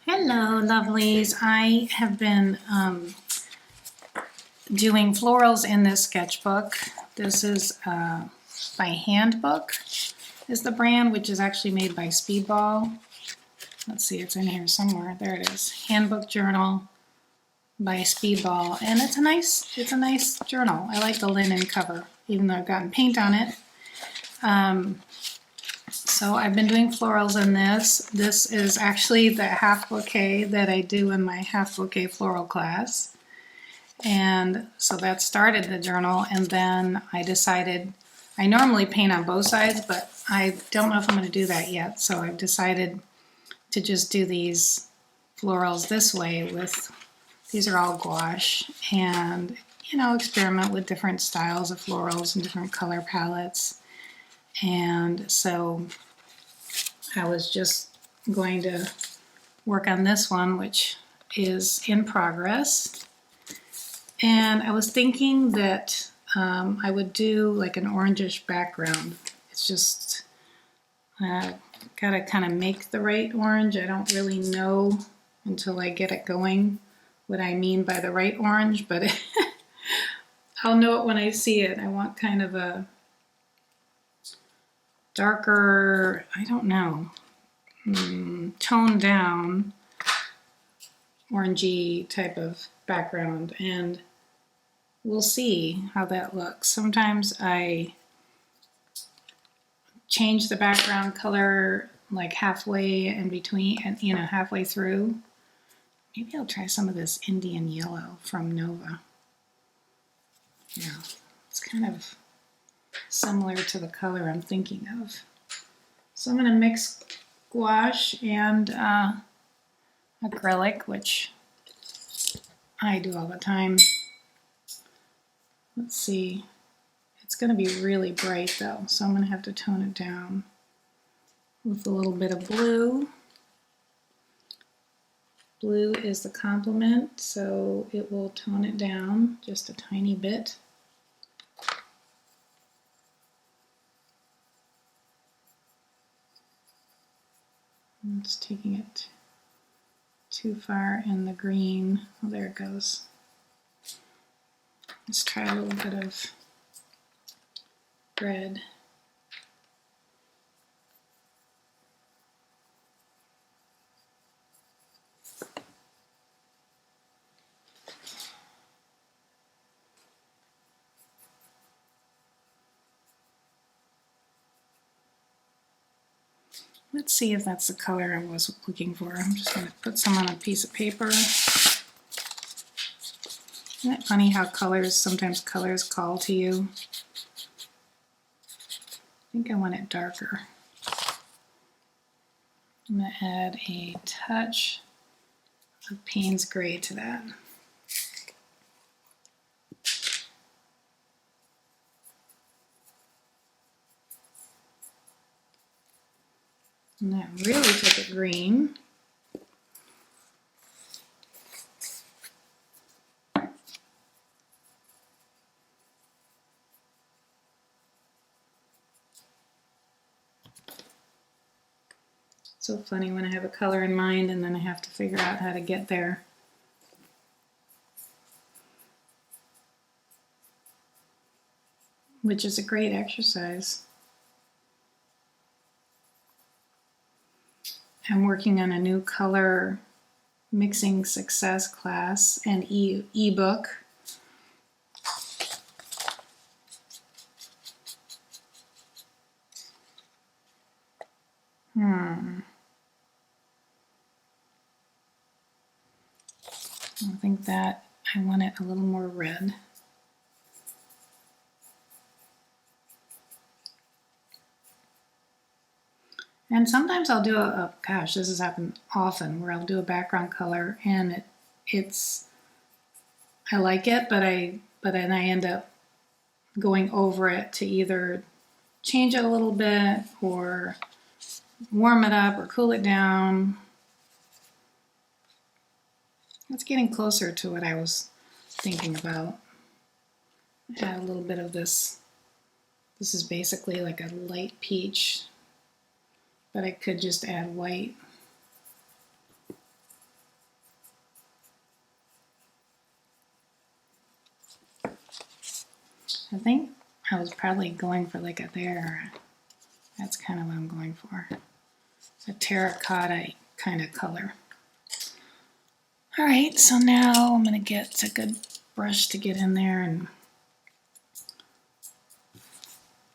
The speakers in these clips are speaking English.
Hello, lovelies. I have been doing florals in this sketchbook. This is by Handbook is the brand, which is actually made by Speedball. Let's see, it's in here somewhere. There it is. Handbook Journal by Speedball, and it's a nice journal. I like the linen cover, even though I've gotten paint on it. So I've been doing florals in this. This is actually the half bouquet that I do in my half bouquet floral class. And so that started the journal, and then I decided, I normally paint on both sides, but I don't know if I'm going to do that yet. So I've decided to just do these florals this way with, these are all gouache, and experiment with different styles of florals and different color palettes. And so I was just going to work on this one, which is in progress. And I was thinking that I would do like an orangish background. It's just gotta kind of make the right orange. I don't really know until I get it going what I mean by the right orange, but I'll know it when I see it. I want kind of a darker, I don't know, toned down, orangey type of background, and we'll see how that looks. Sometimes I change the background color like halfway in between, and halfway through. Maybe I'll try some of this Indian yellow from Nova. Yeah, it's kind of similar to the color I'm thinking of. So I'm going to mix gouache and acrylic, which I do all the time. Let's see. It's going to be really bright though, so I'm going to have to tone it down with a little bit of blue. Blue is the complement, so it will tone it down just a tiny bit. It's taking it too far in the green. Oh, there it goes. Let's try a little bit of red. Let's see if that's the color I was looking for. I'm just going to put some on a piece of paper. Isn't it funny how sometimes colors call to you? I think I want it darker. I'm going to add a touch of Payne's Gray to that. And that really took it green. So funny when I have a color in mind and then I have to figure out how to get there. Which is a great exercise. I'm working on a new color mixing success class and ebook. I think that I want it a little more red. And sometimes I'll do gosh, this has happened often, where I'll do a background color and I like it, but then I end up going over it to either change it a little bit or warm it up or cool it down. It's getting closer to what I was thinking about. Add a little bit of this. This is basically like a light peach, but I could just add white. I think I was probably going for like a there. That's kind of what I'm going for. A terracotta kind of color. All right, so now I'm gonna get a good brush to get in there and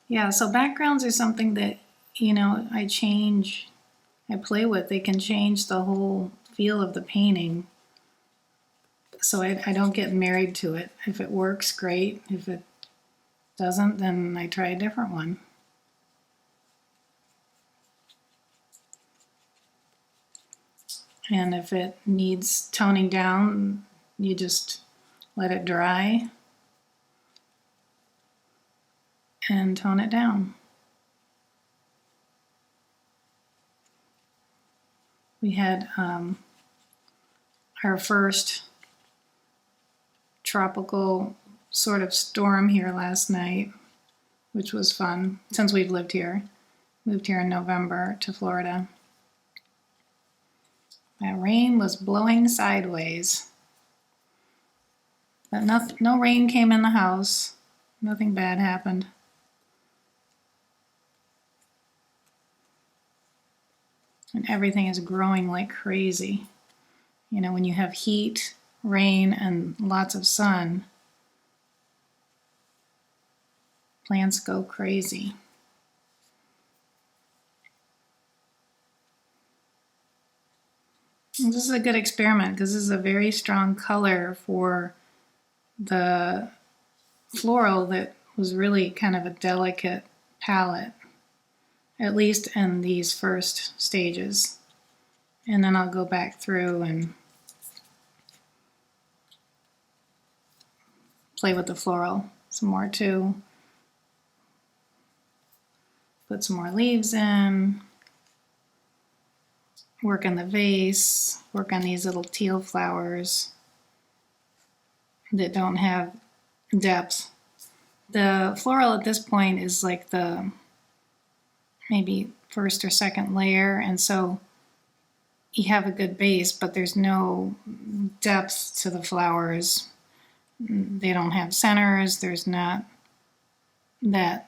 yeah, so backgrounds are something that, you know, I play with. They can change the whole feel of the painting. So I don't get married to it. If it works, great. If it doesn't, then I try a different one. And if it needs toning down, you just let it dry and tone it down. We had our first tropical sort of storm here last night, which was fun since we've lived here. Moved here in November to Florida. That rain was blowing sideways. But no rain came in the house. Nothing bad happened. And everything is growing like crazy. You know, when you have heat, rain, and lots of sun, plants go crazy. And this is a good experiment because this is a very strong color for the floral that was really kind of a delicate palette, at least in these first stages. And then I'll go back through and play with the floral some more too. Put some more leaves in, work on the vase, work on these little teal flowers that don't have depth. The floral at this point is like the maybe first or second layer, and so you have a good base, but there's no depth to the flowers. They don't have centers. There's not that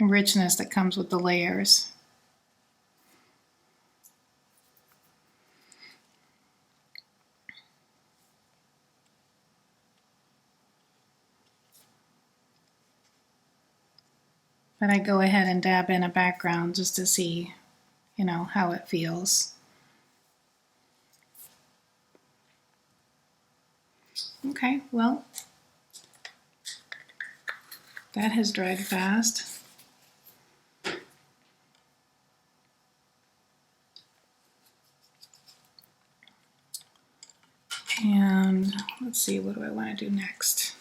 richness that comes with the layers. But I go ahead and dab in a background just to see, you know, how it feels. Okay, well, that has dried fast. And let's see, what do I want to do next?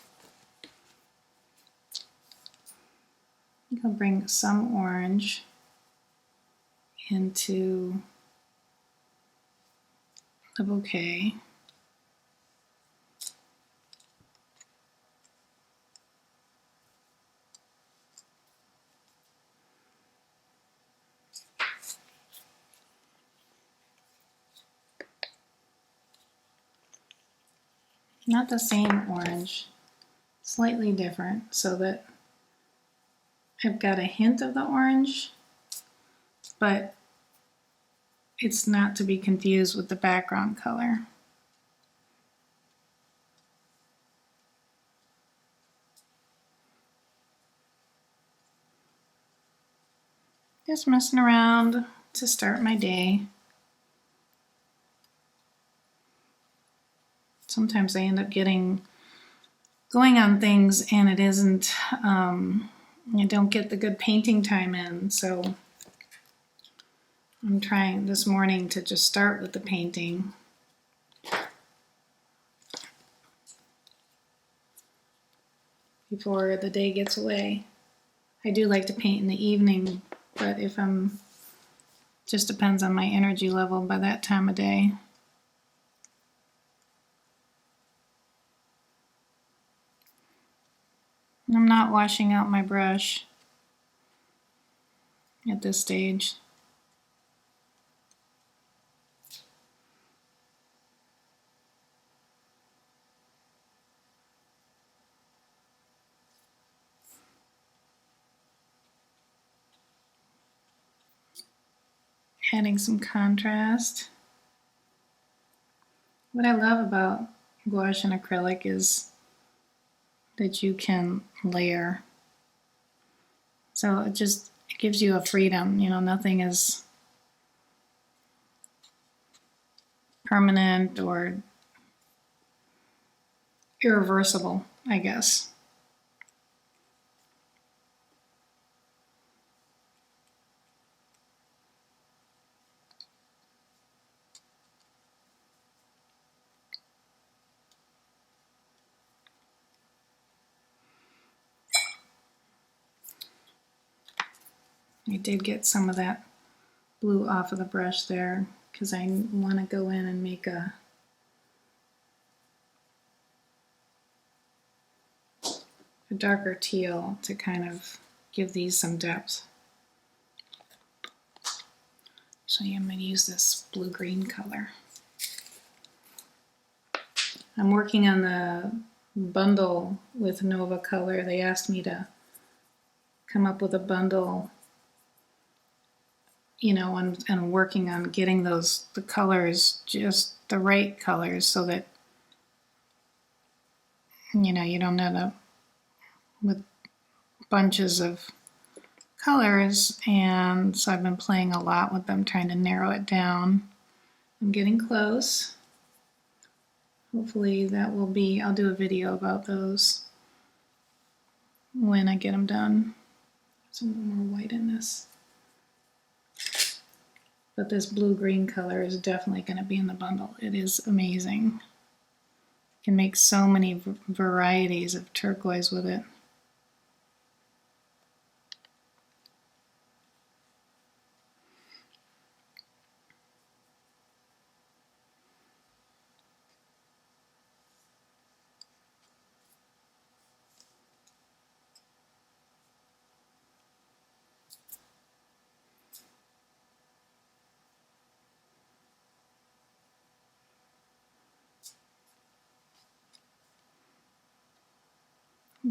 I'm going to bring some orange into the bouquet. Not the same orange, slightly different, so that I've got a hint of the orange, but it's not to be confused with the background color. Just messing around to start my day. Sometimes I end up going on things and it isn't, I don't get the good painting time in, so I'm trying this morning to just start with the painting. Before the day gets away. I do like to paint in the evening, but if just depends on my energy level by that time of day. I'm not washing out my brush at this stage. adding some contrast. What I love about gouache and acrylic is that you can layer. So it gives you a freedom, you know, nothing is permanent or irreversible, I guess. I did get some of that blue off of the brush there because I want to go in and make a darker teal to kind of give these some depth. So I'm going to use this blue-green color. I'm working on the bundle with Nova Color. They asked me to come up with a bundle, you know, and I'm working on getting the colors, just the right colors, so that, you know, you don't end up with bunches of colors. And so I've been playing a lot with them, trying to narrow it down. I'm getting close. Hopefully that will be, I'll do a video about those when I get them done. Some more white in this. But this blue-green color is definitely going to be in the bundle. It is amazing. You can make so many varieties of turquoise with it.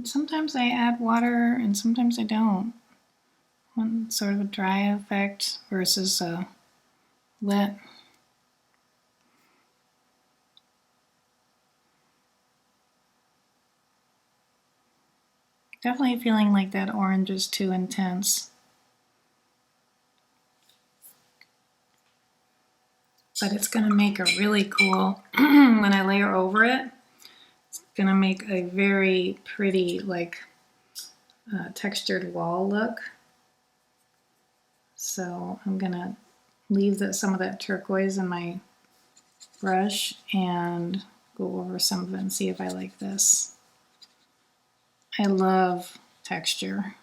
Sometimes I add water and sometimes I don't. One sort of a dry effect versus a wet. Definitely feeling like that orange is too intense. But it's going to make a really cool, when I layer over it, it's going to make a very pretty, like, textured wall look. So I'm going to leave some of that turquoise in my brush and go over some of it and see if I like this. I love texture.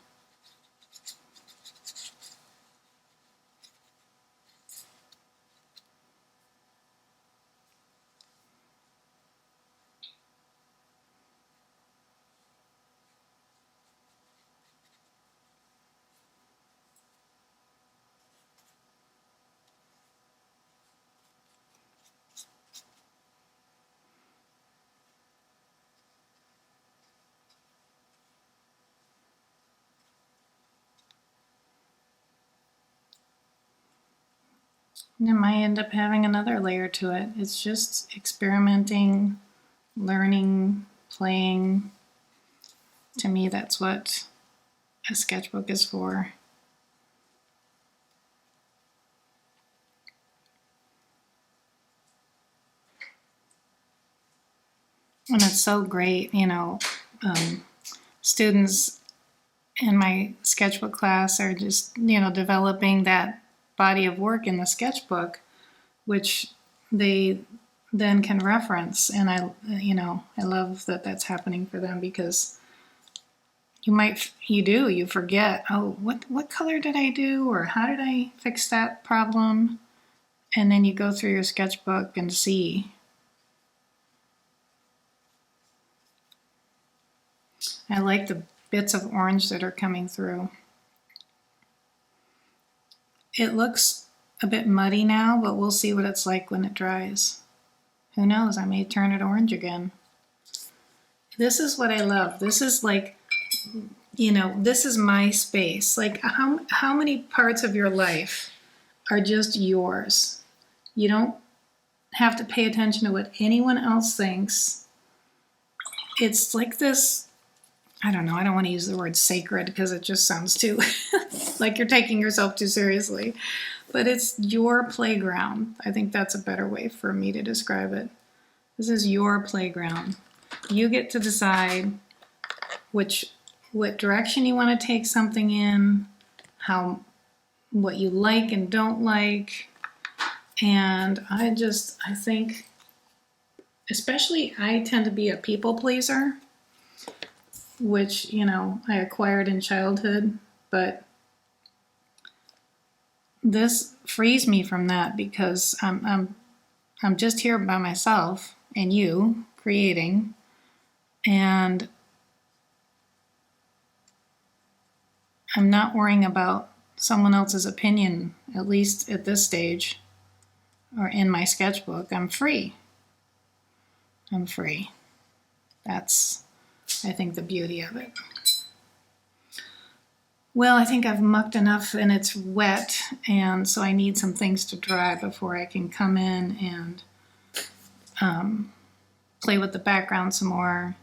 And it might end up having another layer to it. It's just experimenting, learning, playing. To me, that's what a sketchbook is for. And it's so great, you know, students in my sketchbook class are just, you know, developing that body of work in the sketchbook, which they then can reference. And I love that that's happening for them, because you forget, oh, what color did I do, or how did I fix that problem? And then you go through your sketchbook and see. I like the bits of orange that are coming through. It looks a bit muddy now, but we'll see what it's like when it dries. Who knows, I may turn it orange again. This is what I love. This is like, you know, this is my space. Like, how many parts of your life are just yours. You don't have to pay attention to what anyone else thinks. It's like this, I don't know, I don't want to use the word sacred because it just sounds too like you're taking yourself too seriously. But it's your playground. I think that's a better way for me to describe it. This is your playground. You get to decide what direction you want to take something in, what you like and don't like. And I think, especially I tend to be a people pleaser, which, I acquired in childhood, but this frees me from that because I'm just here by myself and you creating, and I'm not worrying about someone else's opinion, at least at this stage, or in my sketchbook. I'm free. That's, I think, the beauty of it. Well, I think I've mucked enough and it's wet, and so I need some things to dry before I can come in and play with the background some more.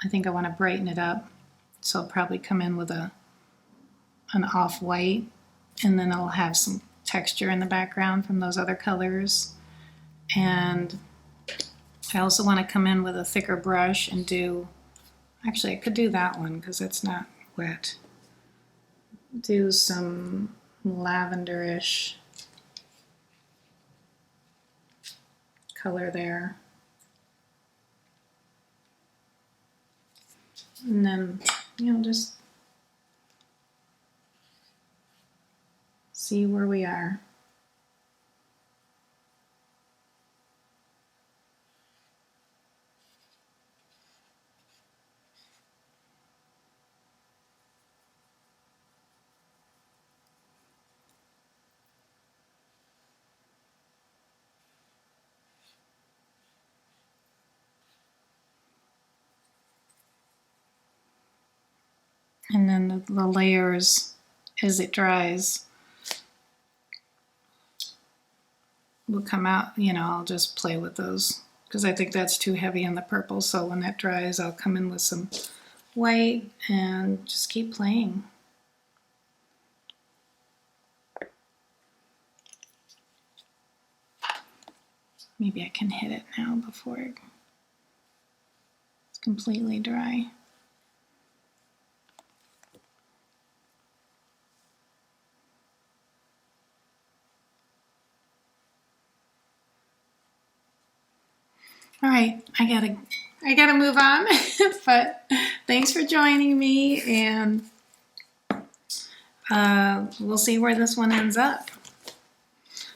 I think I want to brighten it up, so I'll probably come in with an off-white, and then I'll have some texture in the background from those other colors. And I also want to come in with a thicker brush and actually I could do that one because it's not wet. Do some lavenderish color there. And then, just see where we are. And then the layers, as it dries, will come out. I'll just play with those because I think that's too heavy in the purple. So when that dries, I'll come in with some white and just keep playing. Maybe I can hit it now before it's completely dry. All right, I gotta move on, but thanks for joining me, and we'll see where this one ends up.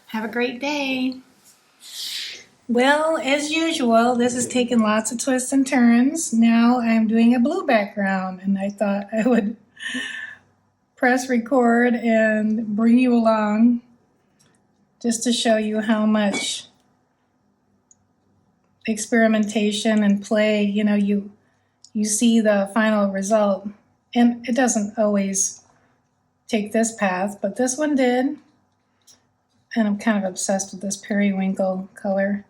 Have a great day. Well, as usual, this has taken lots of twists and turns. Now I'm doing a blue background, and I thought I would press record and bring you along just to show you how much experimentation and play, you see the final result, and it doesn't always take this path, but this one did. And I'm kind of obsessed with this periwinkle color.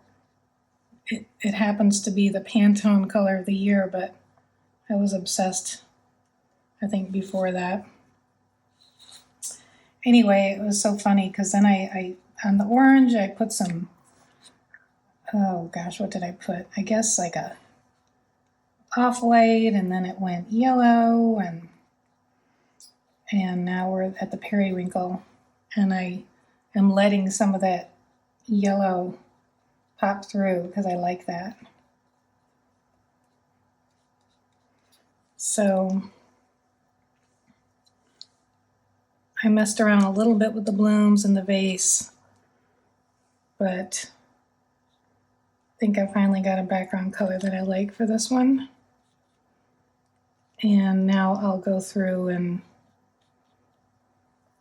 It happens to be the Pantone color of the year, but I was obsessed, I think, before that. Anyway, it was so funny because then I on the orange I put some, oh gosh, what did I put? I guess like a off-white, and then it went yellow, and now we're at the periwinkle, and I am letting some of that yellow pop through because I like that. So I messed around a little bit with the blooms and the vase, but I think I finally got a background color that I like for this one. And now I'll go through and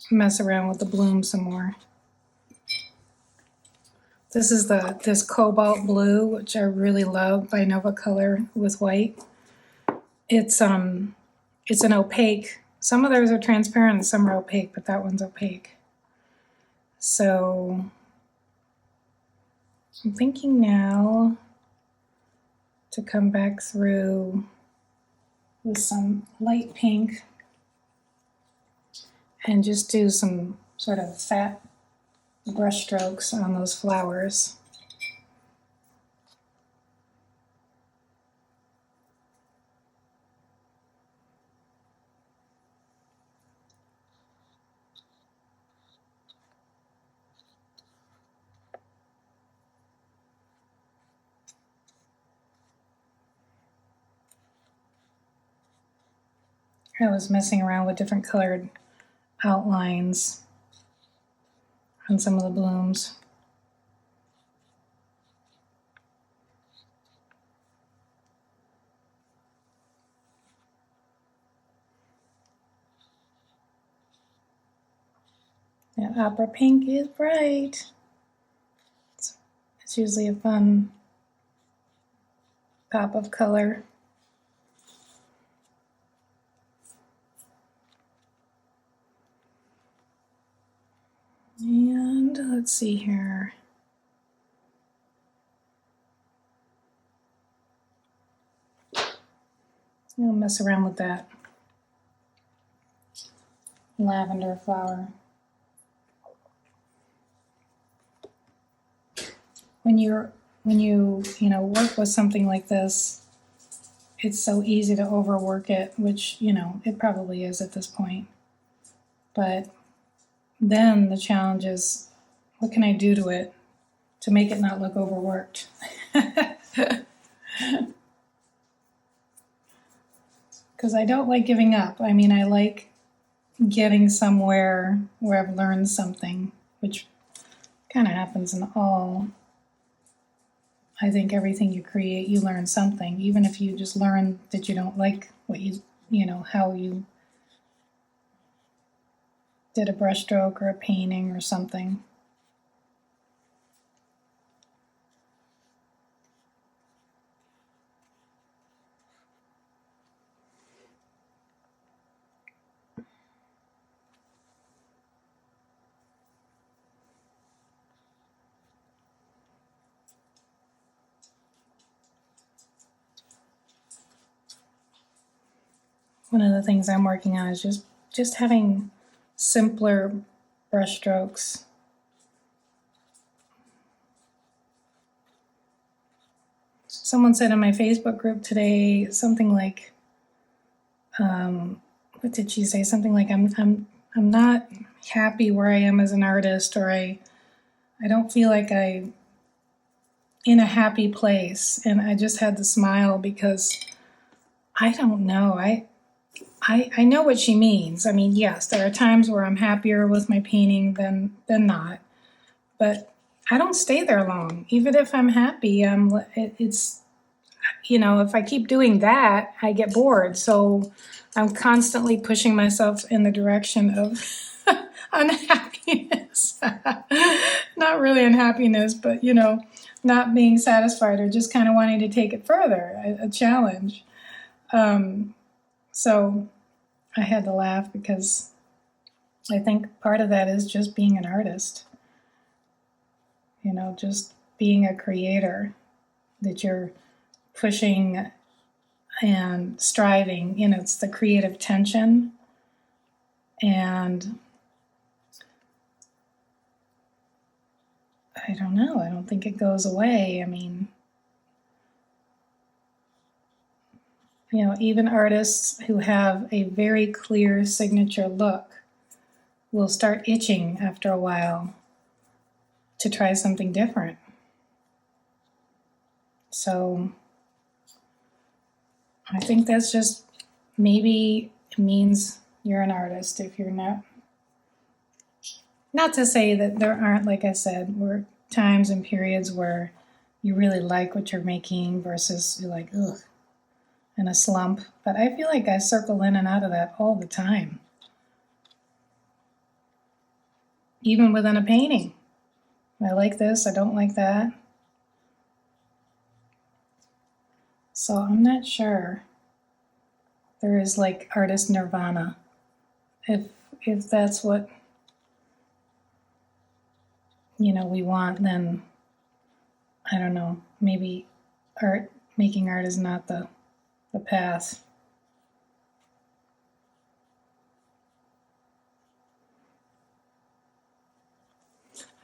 mess around with the bloom some more. This is this cobalt blue, which I really love, by Nova Color with white. It's an opaque. Some of those are transparent and some are opaque, but that one's opaque. So I'm thinking now to come back through with some light pink and just do some sort of fat brush strokes on those flowers. I was messing around with different colored outlines on some of the blooms. That opera pink is bright. It's usually a fun pop of color. And let's see here. I'll mess around with that lavender flower. When you work with something like this, it's so easy to overwork it, which it probably is at this point. But then the challenge is, what can I do to it to make it not look overworked? Because I don't like giving up. I mean, I like getting somewhere where I've learned something, which kind of happens in all. I think everything you create, you learn something, even if you just learn that you don't like what how you did a brush stroke or a painting or something. One of the things I'm working on is just having simpler brush strokes. Someone said in my Facebook group today something like, what did she say? Something like, I'm not happy where I am as an artist, or I don't feel like I'm in a happy place. And I just had to smile because I don't know. I know what she means. I mean, yes, there are times where I'm happier with my painting than not, but I don't stay there long. Even if I'm happy, it's if I keep doing that, I get bored. So I'm constantly pushing myself in the direction of unhappiness. Not really unhappiness, but not being satisfied or just kind of wanting to take it further, a challenge. So I had to laugh because I think part of that is just being an artist. Just being a creator, that you're pushing and striving. It's the creative tension. And I don't know. I don't think it goes away. I mean, even artists who have a very clear signature look will start itching after a while to try something different. So I think that's just, maybe it means you're an artist if you're not. Not to say that there aren't, like I said, were times and periods where you really like what you're making versus you're like, ugh, in a slump. But I feel like I circle in and out of that all the time. Even within a painting. I like this, I don't like that. So I'm not sure there is like artist nirvana. If that's what we want, then I don't know, maybe making art is not the path.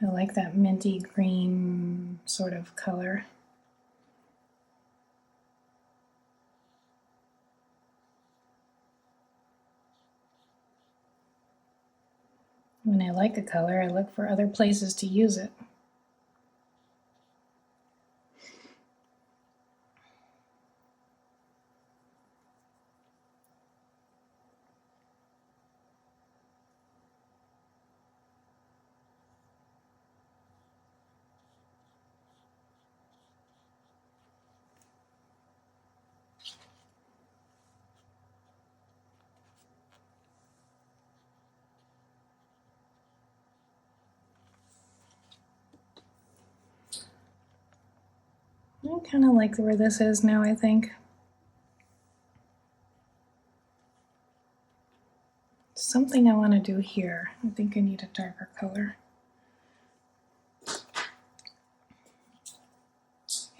I like that minty green sort of color. When I like a color, I look for other places to use it. I kind of like where this is now, I think. Something I want to do here. I think I need a darker color.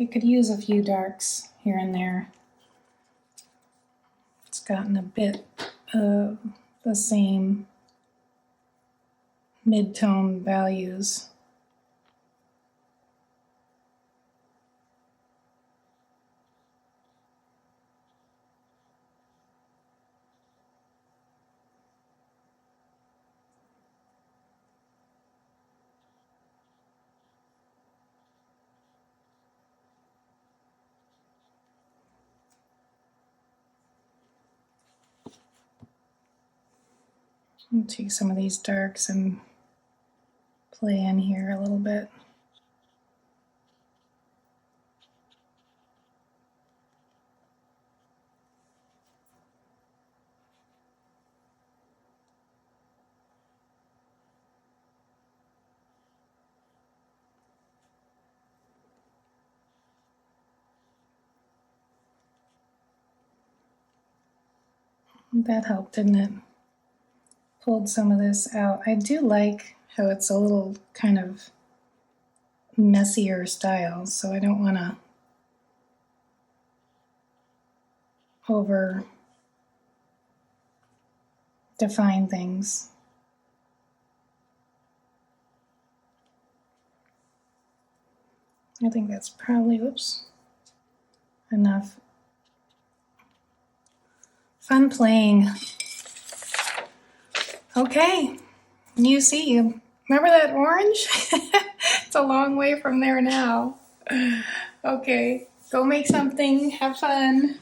I could use a few darks here and there. It's gotten a bit of the same mid-tone values. I'll take some of these darks and play in here a little bit. That helped, didn't it? Pulled some of this out. I do like how it's a little kind of messier style, so I don't want to over define things. I think that's probably, enough. Fun playing. Okay, you see, remember that orange? It's a long way from there now. Okay, go make something, have fun.